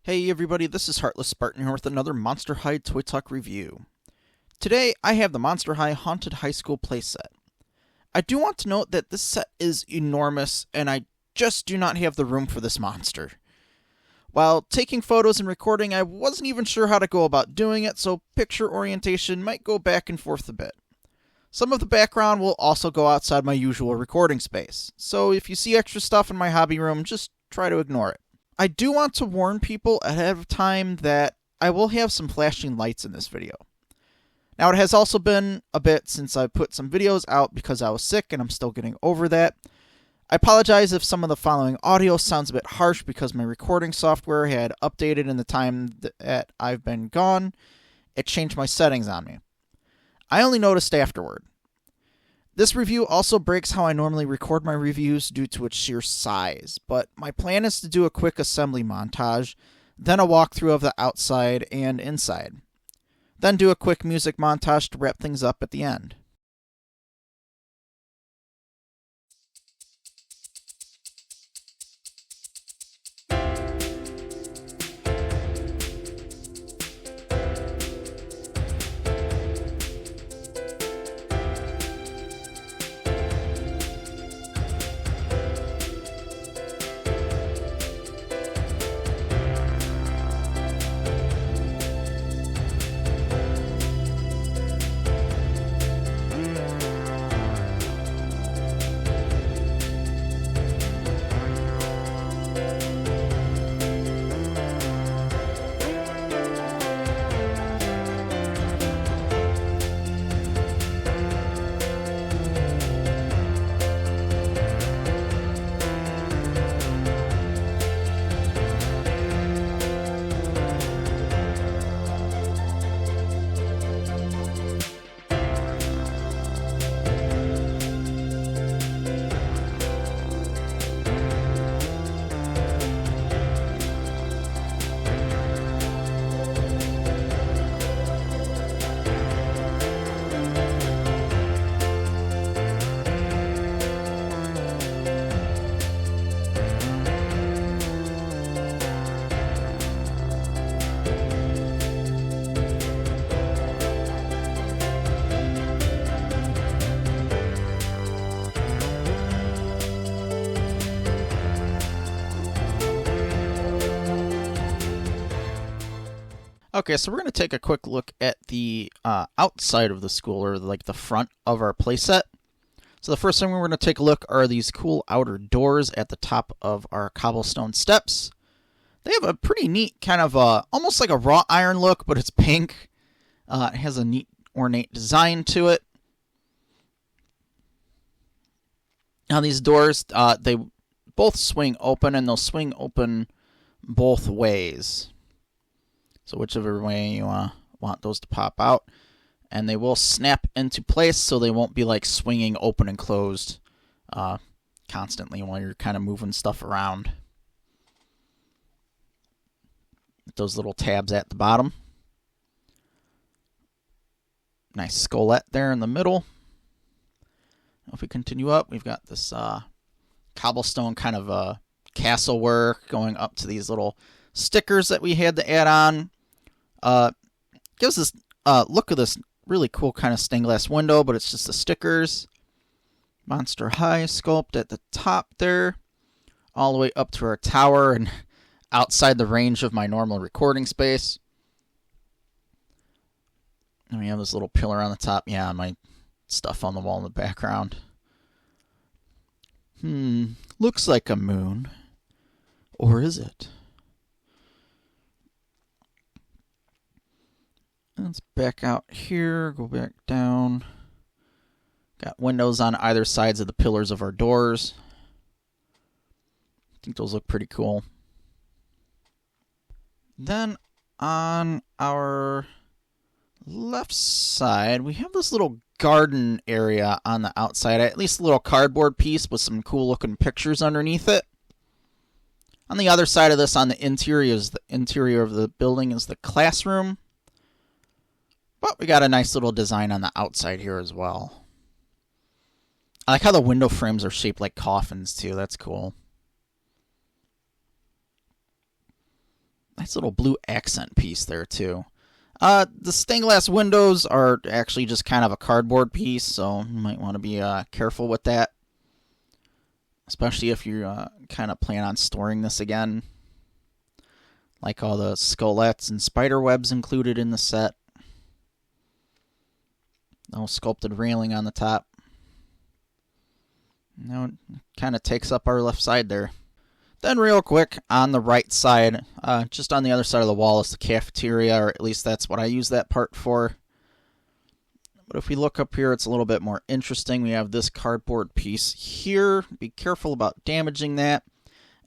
Hey everybody, this is Heartless Spartan here with another Monster High Toy Talk review. Today I have the Monster High Haunted High School playset. I do want to note that this set is enormous and I just do not have the room for this monster. While taking photos and recording, I wasn't even sure how to go about doing it, so picture orientation might go back and forth a bit. Some of the background will also go outside my usual recording space, so if you see extra stuff in my hobby room, just try to ignore it. I do want to warn people ahead of time that I will have some flashing lights in this video. Now, it has also been a bit since I put some videos out because I was sick and I'm still getting over that. I apologize if some of the following audio sounds a bit harsh because my recording software had updated in the time that I've been gone. It changed my settings on me. I only noticed afterward. This review also breaks how I normally record my reviews due to its sheer size, but my plan is to do a quick assembly montage, then a walkthrough of the outside and inside. Then do a quick music montage to wrap things up at the end. Okay, so we're going to take a quick look at the outside of the school, or like the front of our playset. So the first thing we're going to take a look are these cool outer doors at the top of our cobblestone steps. They have a pretty neat kind of almost like a wrought iron look, but it's pink. It has a neat ornate design to it. Now these doors, they both swing open, and they'll swing open both ways. So whichever way you want those to pop out. And they will snap into place, so they won't be like swinging open and closed constantly while you're kind of moving stuff around. Those little tabs at the bottom. Nice skullette there in the middle. If we continue up, we've got this cobblestone kind of castle work going up to these little stickers that we had to add on. Gives this look of this really cool kind of stained glass window, but it's just the stickers. Monster High sculpt at the top there, all the way up to our tower and outside the range of my normal recording space. And we have this little pillar on the top. Yeah, my stuff on the wall in the background. Looks like a moon. Or is it? Let's back out here, go back down. Got windows on either sides of the pillars of our doors. I think those look pretty cool. Then on our left side, we have this little garden area on the outside. At least a little cardboard piece with some cool looking pictures underneath it. On the other side of this, on the interior of the building, is the classroom. But we got a nice little design on the outside here as well. I like how the window frames are shaped like coffins too. That's cool. Nice little blue accent piece there, too. The stained glass windows are actually just kind of a cardboard piece, so you might want to be careful with that. Especially if you kind of plan on storing this again. Like all the skullettes and spider webs included in the set. No sculpted railing on the top. Now it kind of takes up our left side there. Then real quick, on the right side, just on the other side of the wall is the cafeteria, or at least that's what I use that part for. But if we look up here, it's a little bit more interesting. We have this cardboard piece here. Be careful about damaging that.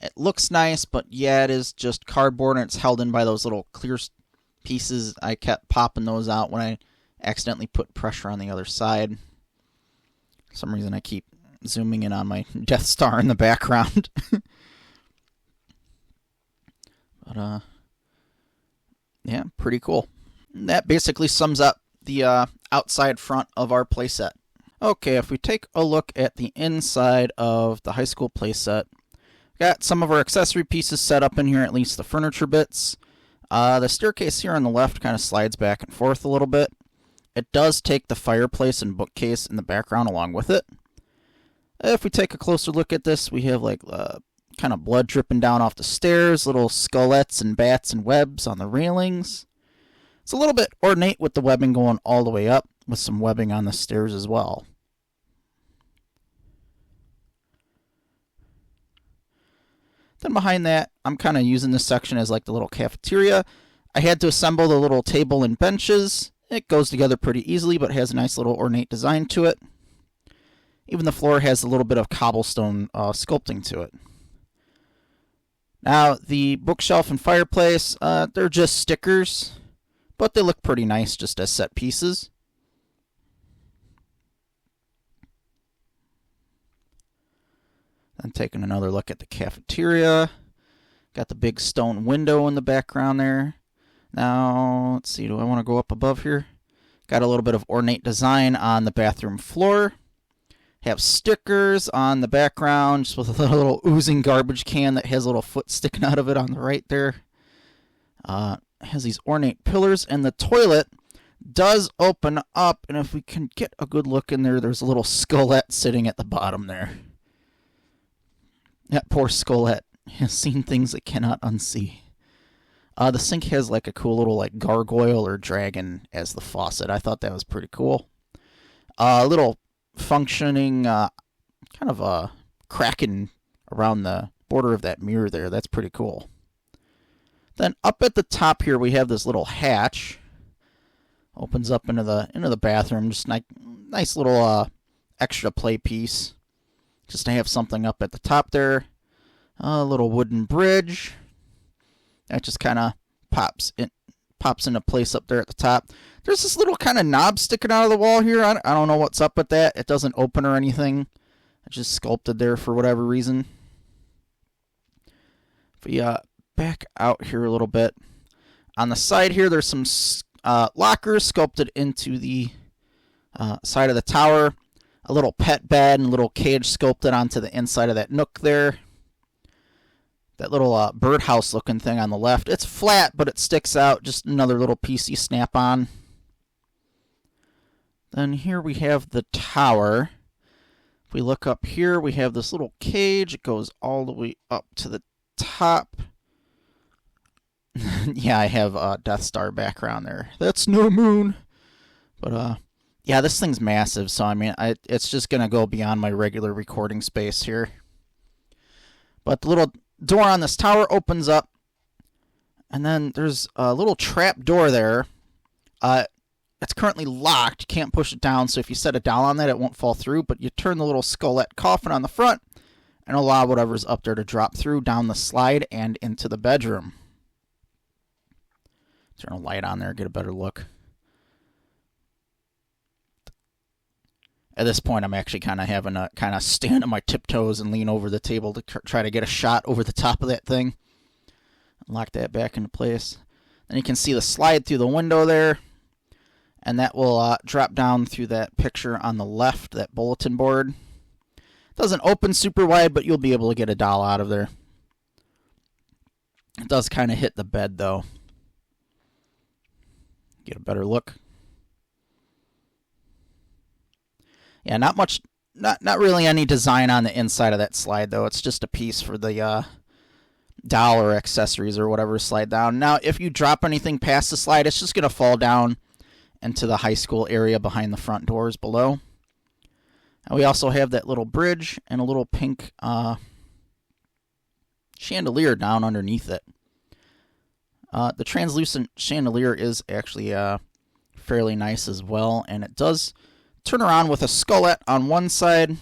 It looks nice, but yeah, it is just cardboard, and it's held in by those little clear pieces. I kept popping those out when I accidentally put pressure on the other side. For some reason, I keep zooming in on my Death Star in the background. But, yeah, pretty cool. And that basically sums up the outside front of our playset. Okay, if we take a look at the inside of the high school playset, got some of our accessory pieces set up in here, at least the furniture bits. The staircase here on the left kind of slides back and forth a little bit. It does take the fireplace and bookcase in the background along with it. If we take a closer look at this, we have like kind of blood dripping down off the stairs, little skullettes and bats and webs on the railings. It's a little bit ornate with the webbing going all the way up, with some webbing on the stairs as well. Then behind that, I'm kind of using this section as like the little cafeteria. I had to assemble the little table and benches. It goes together pretty easily, but has a nice little ornate design to it. Even the floor has a little bit of cobblestone sculpting to it. Now, the bookshelf and fireplace, they're just stickers, but they look pretty nice just as set pieces. Then taking another look at the cafeteria. Got the big stone window in the background there. Now, let's see, do I want to go up above here? Got a little bit of ornate design on the bathroom floor. Have stickers on the background, just with a little oozing garbage can that has a little foot sticking out of it on the right there. Has these ornate pillars, and the toilet does open up, and if we can get a good look in there, there's a little skullette sitting at the bottom there. That poor skullette has seen things it cannot unsee. The sink has like a cool little like gargoyle or dragon as the faucet. I thought that was pretty cool. A little functioning kind of a cracking around the border of that mirror there. That's pretty cool. Then up at the top here we have this little hatch. Opens up into the bathroom. Just nice little extra play piece. Just to have something up at the top there. A little wooden bridge. That just kind of pops into place up there at the top. There's this little kind of knob sticking out of the wall here. I don't know what's up with that. It doesn't open or anything. It's just sculpted there for whatever reason. If we back out here a little bit. On the side here, there's some lockers sculpted into the side of the tower. A little pet bed and a little cage sculpted onto the inside of that nook there. That little birdhouse looking thing on the left. It's flat, but it sticks out. Just another little piece you snap on. Then here we have the tower. If we look up here, we have this little cage. It goes all the way up to the top. Yeah, I have a Death Star background there. That's no moon. But, yeah, this thing's massive. So, I mean, it's just going to go beyond my regular recording space here. But the little door on this tower opens up, and then there's a little trap door there. It's currently locked. You can't push it down, so if you set a doll on that, it won't fall through, but you turn the little skullette coffin on the front and allow whatever's up there to drop through down the slide and into the bedroom. Turn a light on there, get a better look. At this point, I'm actually kind of having to kind of stand on my tiptoes and lean over the table to try to get a shot over the top of that thing. Lock that back into place. Then you can see the slide through the window there. And that will drop down through that picture on the left, that bulletin board. Doesn't open super wide, but you'll be able to get a doll out of there. It does kind of hit the bed, though. Get a better look. Yeah, not much, not really any design on the inside of that slide, though. It's just a piece for the doll or accessories or whatever slide down. Now, if you drop anything past the slide, it's just going to fall down into the high school area behind the front doors below. And we also have that little bridge and a little pink chandelier down underneath it. The translucent chandelier is actually fairly nice as well, and it does turn around with a skullette on one side and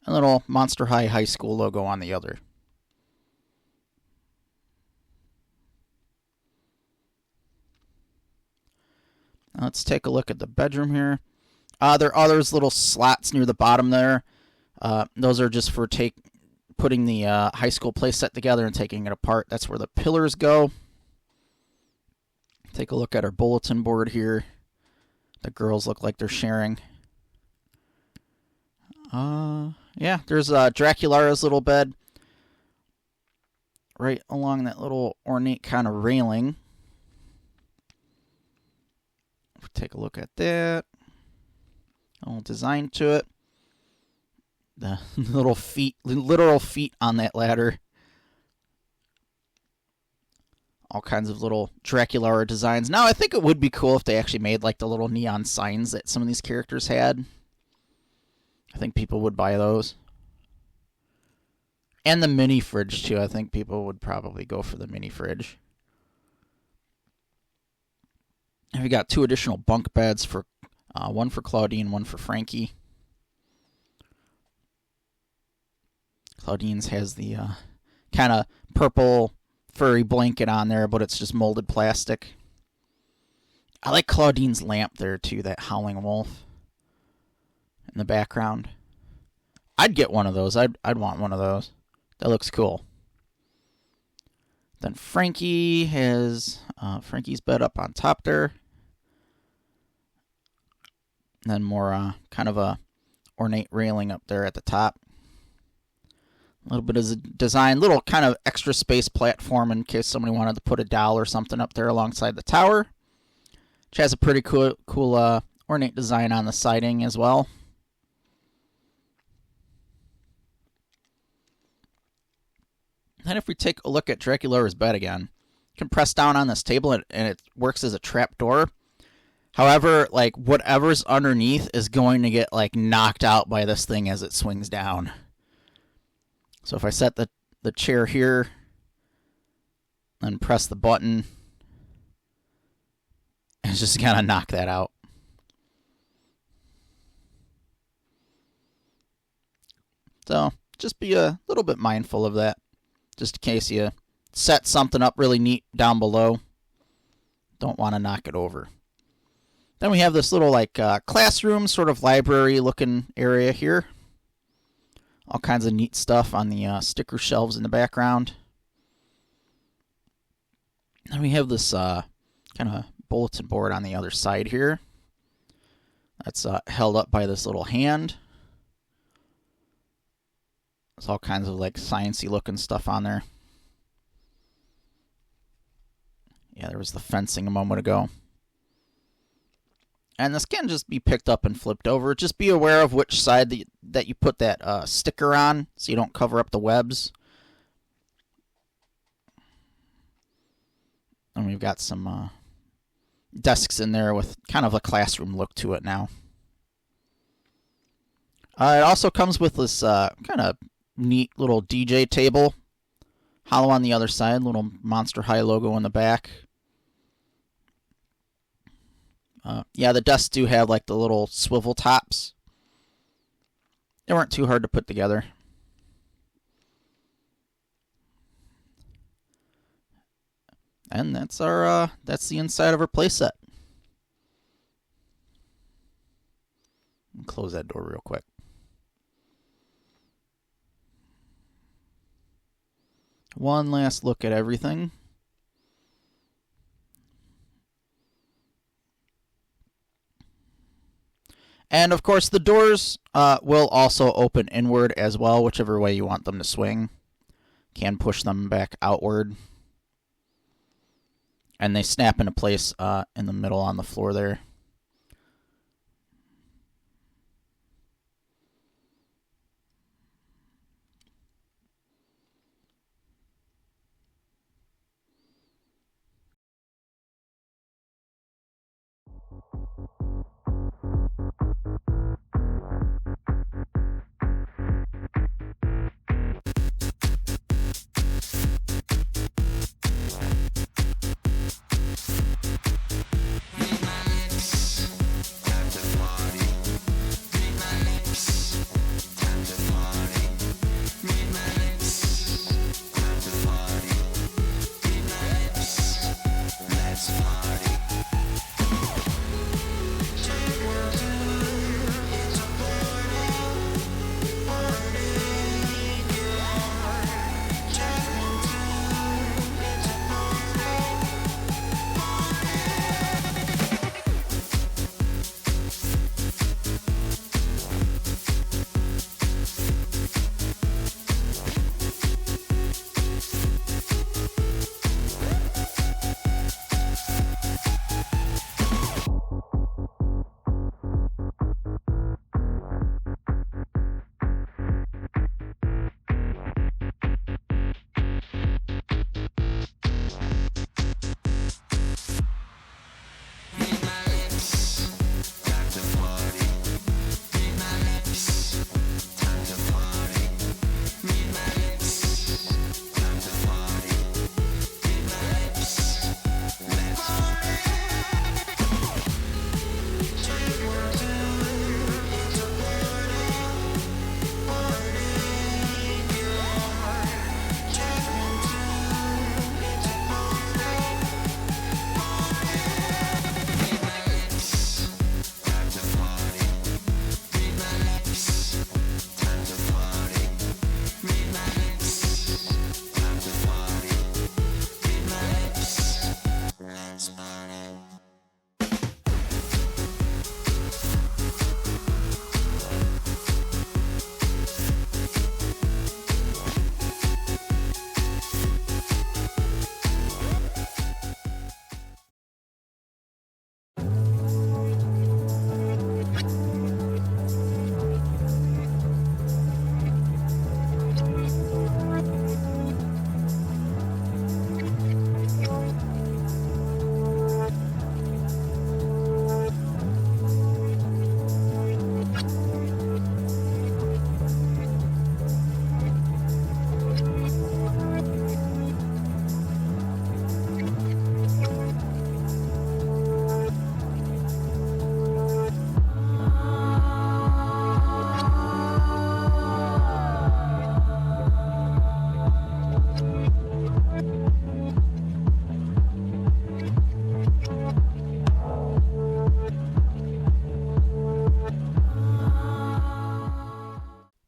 a little Monster High School logo on the other. Now let's take a look at the bedroom here. There are those little slots near the bottom there. Those are just for putting the high school playset together and taking it apart. That's where the pillars go. Take a look at our bulletin board here. The girls look like they're sharing. Yeah, there's Draculaura's little bed right along that little ornate kind of railing. Take a look at that. A little design to it. The little feet, literal feet on that ladder. All kinds of little Draculaura designs. Now, I think it would be cool if they actually made like the little neon signs that some of these characters had. I think people would buy those. And the mini fridge, too. I think people would probably go for the mini fridge. And we got 2 additional bunk beds, for one for Claudine, one for Frankie. Claudine's has the kind of purple furry blanket on there, but it's just molded plastic. I like Claudine's lamp there, too, that howling wolf in the background. I'd get one of those. I'd want one of those. That looks cool. Then Frankie has Frankie's bed up on top there. And then more kind of a ornate railing up there at the top. A little bit of design, little kind of extra space platform in case somebody wanted to put a doll or something up there alongside the tower. Which has a pretty cool ornate design on the siding as well. Then if we take a look at Draculaura's bed again, you can press down on this table and it works as a trap door. However, like whatever's underneath is going to get like knocked out by this thing as it swings down. So if I set the chair here and press the button, it's just going to knock that out. So just be a little bit mindful of that, just in case you set something up really neat down below. Don't want to knock it over. Then we have this little like classroom, sort of library looking area here. All kinds of neat stuff on the sticker shelves in the background. Then we have this kind of bulletin board on the other side here. That's held up by this little hand. There's all kinds of like sciencey looking stuff on there. Yeah, there was the fencing a moment ago. And this can just be picked up and flipped over. Just be aware of which side that you put that sticker on so you don't cover up the webs. And we've got some desks in there with kind of a classroom look to it now. It also comes with this kind of neat little DJ table. Hollow on the other side, little Monster High logo in the back. Yeah, the desks do have like the little swivel tops. They weren't too hard to put together. And that's the inside of our playset. Close that door real quick. One last look at everything. And of course, the doors will also open inward as well, whichever way you want them to swing. Can push them back outward. And they snap into place in the middle on the floor there.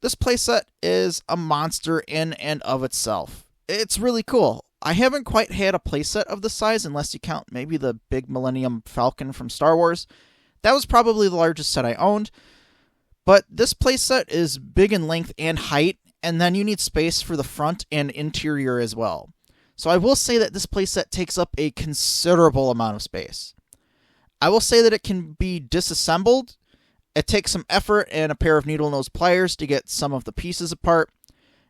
This playset is a monster in and of itself. It's really cool. I haven't quite had a playset of this size unless you count maybe the big Millennium Falcon from Star Wars. That was probably the largest set I owned. But this playset is big in length and height, and then you need space for the front and interior as well. So I will say that this playset takes up a considerable amount of space. I will say that it can be disassembled. It takes some effort and a pair of needle nose pliers to get some of the pieces apart.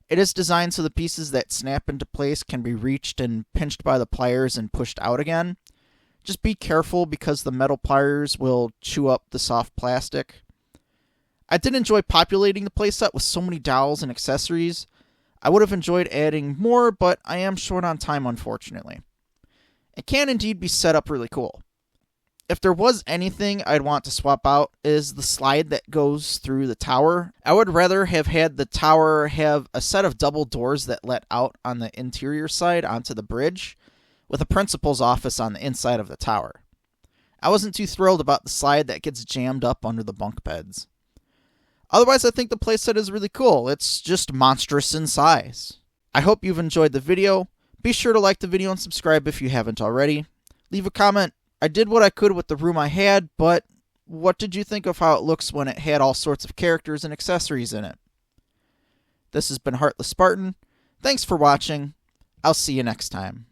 It is designed so the pieces that snap into place can be reached and pinched by the pliers and pushed out again. Just be careful because the metal pliers will chew up the soft plastic. I did enjoy populating the playset with so many dowels and accessories. I would have enjoyed adding more, but I am short on time, unfortunately. It can indeed be set up really cool. If there was anything I'd want to swap out is the slide that goes through the tower. I would rather have had the tower have a set of double doors that let out on the interior side onto the bridge, with a principal's office on the inside of the tower. I wasn't too thrilled about the slide that gets jammed up under the bunk beds. Otherwise, I think the playset is really cool. It's just monstrous in size. I hope you've enjoyed the video. Be sure to like the video and subscribe if you haven't already. Leave a comment. I did what I could with the room I had, but what did you think of how it looks when it had all sorts of characters and accessories in it? This has been Heartless Spartan. Thanks for watching. I'll see you next time.